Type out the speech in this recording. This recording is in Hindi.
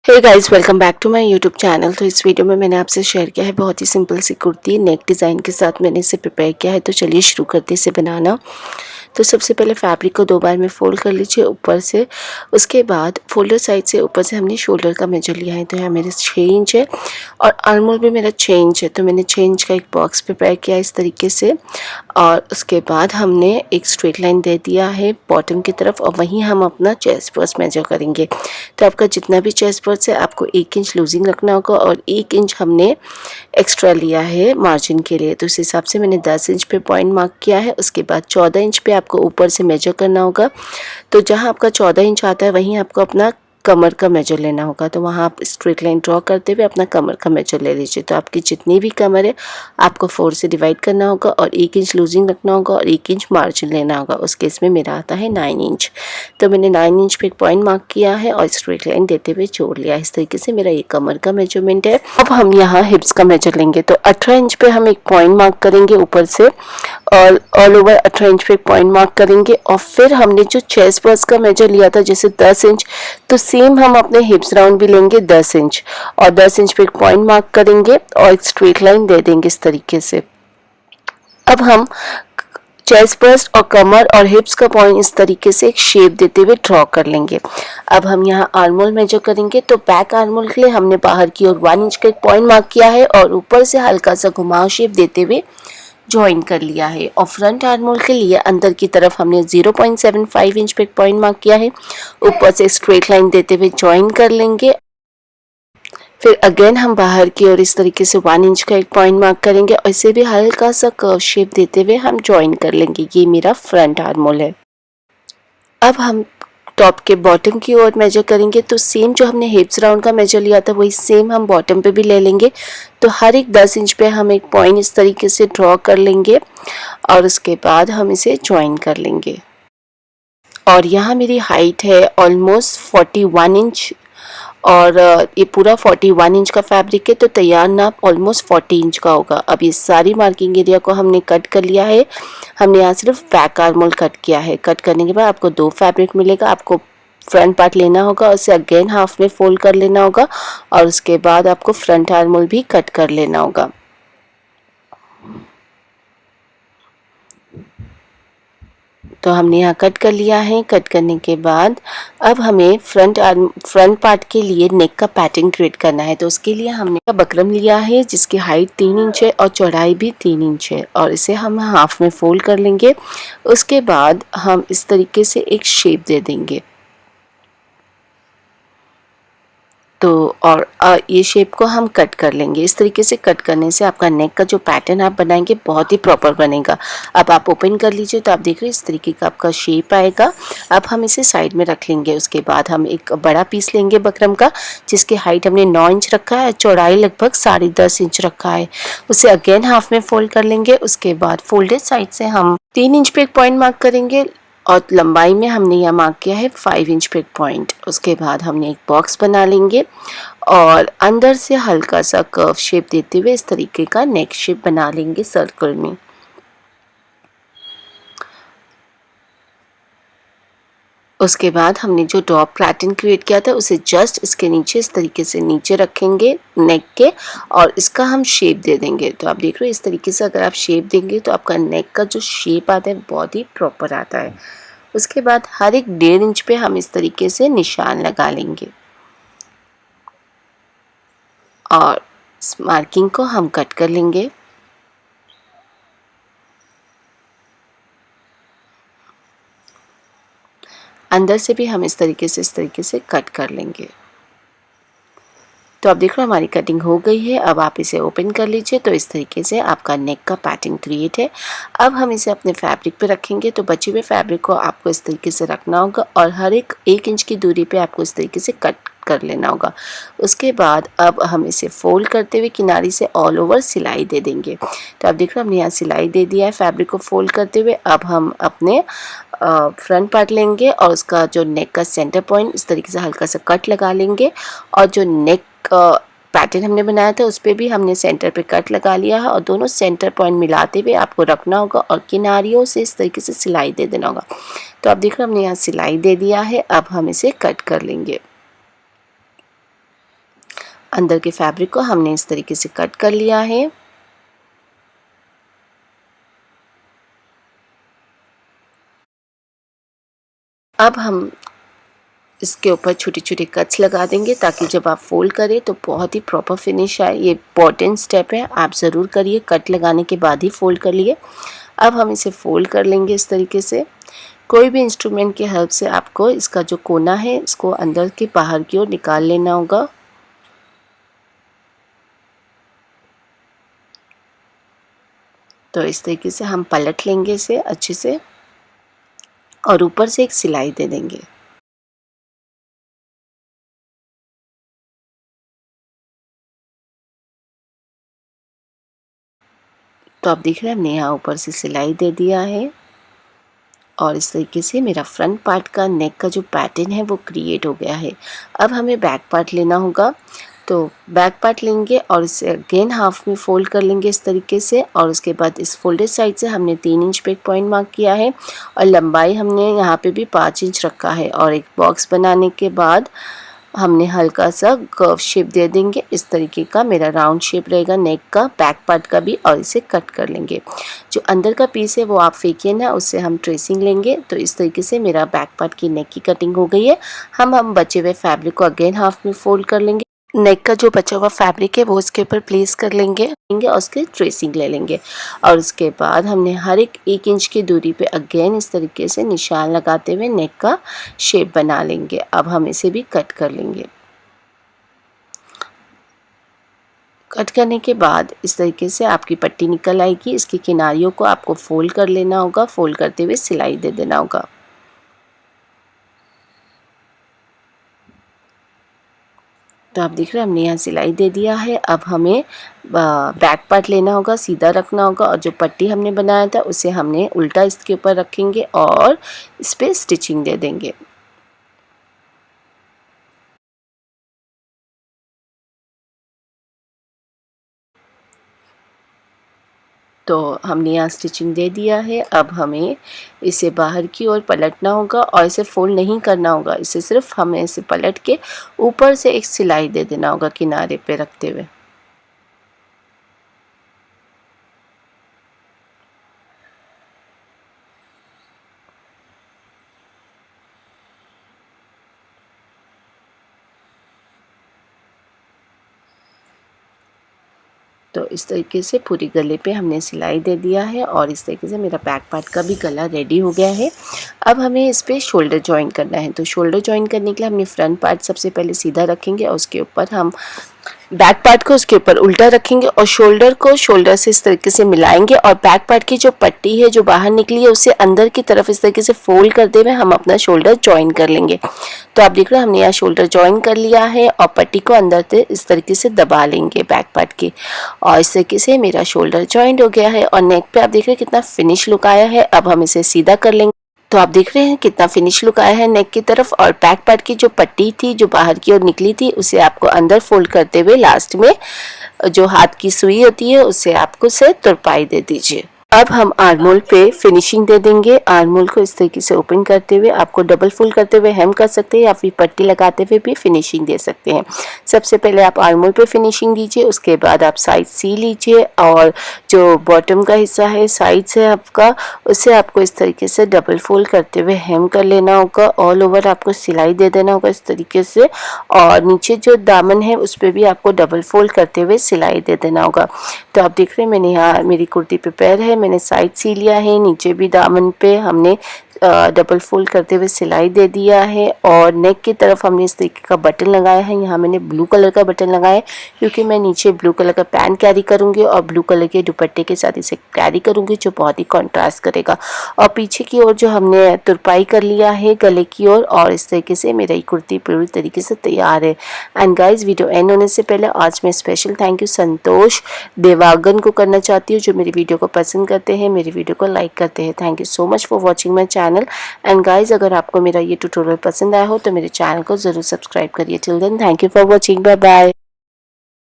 Hey guys, welcome back to my YouTube channel. तो इस वीडियो में मैंने आपसे शेयर किया है बहुत ही सिंपल सी कुर्ती नेक डिज़ाइन के साथ मैंने इसे प्रिपेयर किया है। तो चलिए शुरू करते हैं इसे बनाना। तो सबसे पहले फैब्रिक को 2 बार में फ़ोल्ड कर लीजिए ऊपर से। उसके बाद फोल्डर साइड से ऊपर से हमने शोल्डर का मेजर लिया है। तो यहाँ मेरे 6 इंच है और आर्मोल भी मेरा 6 इंच है। तो मैंने 6 इंच का एक बॉक्स प्रिपेयर किया इस तरीके से। और उसके बाद हमने एक स्ट्रेट लाइन दे दिया है बॉटम की तरफ और वहीं हम अपना चेस्ट पर्स मेजर करेंगे। तो आपका जितना भी चेस्ट पर्स है आपको 1 इंच लूजिंग रखना होगा और 1 इंच हमने एक्स्ट्रा लिया है मार्जिन के लिए। तो उस हिसाब से मैंने 10 इंच पे पॉइंट मार्क किया है। उसके बाद 14 इंच पे आपको ऊपर से मेजर करना होगा। तो जहाँ आपका 14 इंच आता है वहीं आपको अपना कमर का मेजर लेना होगा। तो वहाँ आप स्ट्रेट लाइन ड्रॉ करते हुए अपना कमर का मेजर ले लीजिए। तो आपकी जितनी भी कमर है आपको 4 से डिवाइड करना होगा और 1 इंच लूजिंग रखना होगा और 1 इंच मार्जिन लेना होगा। उस केस में मेरा आता है 9 इंच। तो मैंने 9 इंच पे एक पॉइंट मार्क किया है और स्ट्रेट लाइन देते हुए जोड़ लिया। इस तरीके से मेरा ये कमर का मेजरमेंट है। अब हम यहाँ हिप्स का मेजर लेंगे। तो 18 इंच पे हम एक पॉइंट मार्क करेंगे ऊपर से और ऑल ओवर 18 इंच पे एक पॉइंट मार्क करेंगे। और फिर हमने जो चेस्ट पर्स का मेजर लिया था जैसे 10 इंच, तो सेम हम अपने हिप्स राउंड भी लेंगे 10 इंच और 10 इंच पे एक पॉइंट मार्क करेंगे और एक स्ट्रेट लाइन दे देंगे इस तरीके से। अब हम चेस्ट बस्ट और कमर और हिप्स का पॉइंट इस तरीके से एक शेप देते हुए ड्रॉ कर लेंगे। अब हम यहाँ आर्मोल मेजर करेंगे। तो बैक आर्मोल के लिए हमने बाहर की ओर 1 इंच का एक पॉइंट मार्क किया है और ऊपर से हल्का सा घुमाव शेप देते हुए ज्वाइन कर लिया है। और फ्रंट आर्मोल के लिए अंदर की तरफ हमने 0.75 इंच पे एक पॉइंट मार्क किया है। ऊपर से स्ट्रेट लाइन देते हुए ज्वाइन कर लेंगे। फिर अगेन हम बाहर की ओर इस तरीके से 1 इंच का एक पॉइंट मार्क करेंगे और इसे भी हल्का सा कर्व शेप देते हुए हम ज्वाइन कर लेंगे। ये मेरा फ्रंट आर्मोल है। अब हम टॉप के बॉटम की ओर मेजर करेंगे। तो सेम जो हमने हिप्स राउंड का मेजर लिया था वही सेम हम बॉटम पे भी ले लेंगे। तो हर एक 10 इंच पे हम एक पॉइंट इस तरीके से ड्रॉ कर लेंगे और उसके बाद हम इसे ज्वाइन कर लेंगे। और यहाँ मेरी हाइट है ऑलमोस्ट 41 इंच और ये पूरा 41 इंच का फैब्रिक है। तो तैयार नाप ऑलमोस्ट 40 इंच का होगा। अब ये सारी मार्किंग एरिया को हमने कट कर लिया है। हमने यहाँ सिर्फ बैक आर्मोल कट किया है। कट करने के बाद आपको 2 फैब्रिक मिलेगा। आपको फ्रंट पार्ट लेना होगा, उसे अगेन हाफ में फोल्ड कर लेना होगा और उसके बाद आपको फ्रंट आर्मोल भी कट कर लेना होगा। तो हमने यहाँ कट कर लिया है। कट करने के बाद अब हमें फ्रंट पार्ट के लिए नेक का पैटर्न क्रिएट करना है। तो उसके लिए हमने बकरम लिया है जिसकी हाइट 3 इंच है और चौड़ाई भी 3 इंच है और इसे हम हाफ में फोल्ड कर लेंगे। उसके बाद हम इस तरीके से एक शेप दे देंगे। तो और ये शेप को हम कट कर लेंगे। इस तरीके से कट करने से आपका नेक का जो पैटर्न आप बनाएंगे बहुत ही प्रॉपर बनेगा। अब आप ओपन कर लीजिए तो आप देख रहे हैं इस तरीके का आपका शेप आएगा। अब हम इसे साइड में रख लेंगे। उसके बाद हम एक बड़ा पीस लेंगे बकरम का जिसकी हाइट हमने 9 इंच रखा है, चौड़ाई लगभग 10.5 इंच रखा है। उसे अगेन हाफ में फोल्ड कर लेंगे। उसके बाद फोल्डेड साइड से हम 3 इंच पे एक पॉइंट मार्क करेंगे और लंबाई में हमने यह मार्क किया है 5 इंच पे एक पॉइंट। उसके बाद हमने एक बॉक्स बना लेंगे और अंदर से हल्का सा कर्व शेप देते हुए इस तरीके का नेक शेप बना लेंगे सर्कल में। उसके बाद हमने जो टॉप पैटर्न क्रिएट किया था उसे जस्ट इसके नीचे इस तरीके से नीचे रखेंगे नेक के और इसका हम शेप दे देंगे। तो आप देख रहे हो इस तरीके से अगर आप शेप देंगे तो आपका नेक का जो शेप आता है बहुत ही प्रॉपर आता है। उसके बाद हर एक 1.5 इंच पे हम इस तरीके से निशान लगा लेंगे और इस मार्किंग को हम कट कर लेंगे। अंदर से भी हम इस तरीके से कट कर लेंगे। तो आप देख रहे हो हमारी कटिंग हो गई है। अब आप इसे ओपन कर लीजिए। तो इस तरीके से आपका नेक का पैटर्न क्रिएट है। अब हम इसे अपने फैब्रिक पे रखेंगे। तो बचे हुए फैब्रिक को आपको इस तरीके से रखना होगा और हर एक 1 इंच की दूरी पे आपको इस तरीके से कट कर लेना होगा। उसके बाद अब हम इसे फोल्ड करते हुए किनारी से ऑल ओवर सिलाई दे देंगे। तो आप देख रहे हो हमने यहाँ सिलाई दे दिया है फैब्रिक को फोल्ड करते हुए। अब हम अपने फ्रंट पार्ट लेंगे और उसका जो नेक का सेंटर पॉइंट इस तरीके से हल्का सा कट लगा लेंगे और जो नेक पैटर्न हमने बनाया था उस पर भी हमने सेंटर पे कट लगा लिया है और दोनों सेंटर पॉइंट मिलाते हुए आपको रखना होगा और किनारियों से इस तरीके से सिलाई दे देना होगा। तो आप देख रहे हो हमने यहाँ सिलाई दे दिया है। अब हम इसे कट कर लेंगे। अंदर के फैब्रिक को हमने इस तरीके से कट कर लिया है। अब हम इसके ऊपर छोटे-छोटे कट्स लगा देंगे ताकि जब आप फोल्ड करें तो बहुत ही प्रॉपर फिनिश आए। ये इम्पॉर्टेंट स्टेप है, आप ज़रूर करिए, कट लगाने के बाद ही फोल्ड करिए। अब हम इसे फोल्ड कर लेंगे इस तरीके से। कोई भी इंस्ट्रूमेंट की हेल्प से आपको इसका जो कोना है इसको अंदर के बाहर की ओर निकाल लेना होगा। तो इस तरीके से हम पलट लेंगे इसे अच्छे से और ऊपर से एक सिलाई दे देंगे। तो आप देख रहे हैं हमने यहाँ ऊपर से सिलाई दे दिया है और इस तरीके से मेरा फ्रंट पार्ट का नेक का जो पैटर्न है वो क्रिएट हो गया है। अब हमें बैक पार्ट लेना होगा। तो बैक पार्ट लेंगे और इसे अगेन हाफ में फोल्ड कर लेंगे इस तरीके से और उसके बाद इस फोल्डेड साइड से हमने 3 इंच पे एक पॉइंट मार्क किया है और लंबाई हमने यहाँ पे भी 5 इंच रखा है और एक बॉक्स बनाने के बाद हमने हल्का सा कर्व शेप दे देंगे। इस तरीके का मेरा राउंड शेप रहेगा नेक का, बैक पार्ट का भी, और इसे कट कर लेंगे। जो अंदर का पीस है वो आप फेंकिए ना, उससे हम ट्रेसिंग लेंगे। तो इस तरीके से मेरा बैक पार्ट की नेक की कटिंग हो गई है। हम बचे हुए फैब्रिक को अगेन हाफ में फोल्ड कर लेंगे। नेक का जो बचा हुआ फैब्रिक है वो इसके ऊपर प्लेस कर लेंगे और उसके ट्रेसिंग ले लेंगे और उसके बाद हमने हर एक इंच की दूरी पे अगेन इस तरीके से निशान लगाते हुए नेक का शेप बना लेंगे। अब हम इसे भी कट कर लेंगे। कट करने के बाद इस तरीके से आपकी पट्टी निकल आएगी। इसकी किनारियों को आपको फोल्ड कर लेना होगा, फोल्ड करते हुए सिलाई दे देना होगा। तो आप देख रहे हैं हमने यहाँ सिलाई दे दिया है। अब हमें बैक पार्ट लेना होगा, सीधा रखना होगा और जो पट्टी हमने बनाया था उसे हमने उल्टा इसके ऊपर रखेंगे और इस पर स्टिचिंग दे देंगे। तो हमने यहाँ स्टिचिंग दे दिया है। अब हमें इसे बाहर की ओर पलटना होगा और इसे फोल्ड नहीं करना होगा, इसे सिर्फ हमें इसे पलट के ऊपर से एक सिलाई दे देना होगा किनारे पे रखते हुए। तो इस तरीके से पूरी गले पे हमने सिलाई दे दिया है और इस तरीके से मेरा बैक पार्ट का भी गला रेडी हो गया है। अब हमें इस पे शोल्डर जॉइन करना है। तो शोल्डर जॉइन करने के लिए हमने फ्रंट पार्ट सबसे पहले सीधा रखेंगे और उसके ऊपर हम बैक पार्ट को उसके ऊपर उल्टा रखेंगे और शोल्डर को शोल्डर से इस तरीके से मिलाएंगे और बैक पार्ट की जो पट्टी है जो बाहर निकली है उसे अंदर की तरफ इस तरीके से फोल्ड करते हुए हम अपना शोल्डर जॉइन कर लेंगे। तो आप देख रहे हैं हमने यहाँ शोल्डर जॉइन कर लिया है और पट्टी को अंदर से इस तरीके से दबा लेंगे बैक पार्ट की और इस तरीके से मेरा शोल्डर जॉइंट हो गया है और नेक पे आप देख रहे हैं कितना फिनिश लुक आया है। अब हम इसे सीधा कर लेंगे। तो आप देख रहे हैं कितना फिनिश लुक आया है नेक की तरफ और बैक पार्ट की जो पट्टी थी जो बाहर की ओर निकली थी उसे आपको अंदर फोल्ड करते हुए लास्ट में जो हाथ की सुई होती है उससे आपको से तुरपाई दे दीजिए। अब हम आर्मोल पे फिनिशिंग दे देंगे। आर्मोल को इस तरीके से ओपन करते हुए आपको डबल फोल्ड करते हुए हेम कर सकते हैं या फिर पट्टी लगाते हुए भी फिनिशिंग दे सकते हैं। सबसे पहले आप आर्मोल पे फिनिशिंग दीजिए, उसके बाद आप साइड सी लीजिए और जो बॉटम का हिस्सा है साइड से आपका उसे आपको इस तरीके से डबल फोल्ड करते हुए हेम कर लेना होगा। ऑल ओवर आपको सिलाई दे देना होगा इस तरीके से और नीचे जो दामन है उस पर भी आपको डबल फोल्ड करते हुए सिलाई दे देना होगा। तो आप देख रहे हैं मैंने यहाँ मेरी कुर्ती प्रिपेयर है, मैंने साइड सी लिया है, नीचे भी दामन पे हमने डबल फोल्ड करते हुए सिलाई दे दिया है और नेक की तरफ हमने इस तरीके का बटन लगाया है। यहाँ मैंने ब्लू कलर का बटन लगाया है क्योंकि मैं नीचे ब्लू कलर का पैंट कैरी करूँगी और ब्लू कलर के दुपट्टे के साथ इसे कैरी करूँगी जो बहुत ही कॉन्ट्रास्ट करेगा। और पीछे की ओर जो हमने तुरपाई कर लिया है गले की ओर और इस तरीके से मेरी कुर्ती पूरी तरीके से तैयार है। एंड गाइज वीडियो एंड होने से पहले आज मैं स्पेशल थैंक यू संतोष देवागन को करना चाहती हूँ जो मेरी वीडियो को पसंद करते हैं, मेरी वीडियो को लाइक करते हैं। Thank you so much for watching my channel. And guys अगर आपको मेरा ये ट्यूटोरियल पसंद आया हो तो मेरे चैनल को जरूर सब्सक्राइब करिए। Till then thank you for watching, bye bye.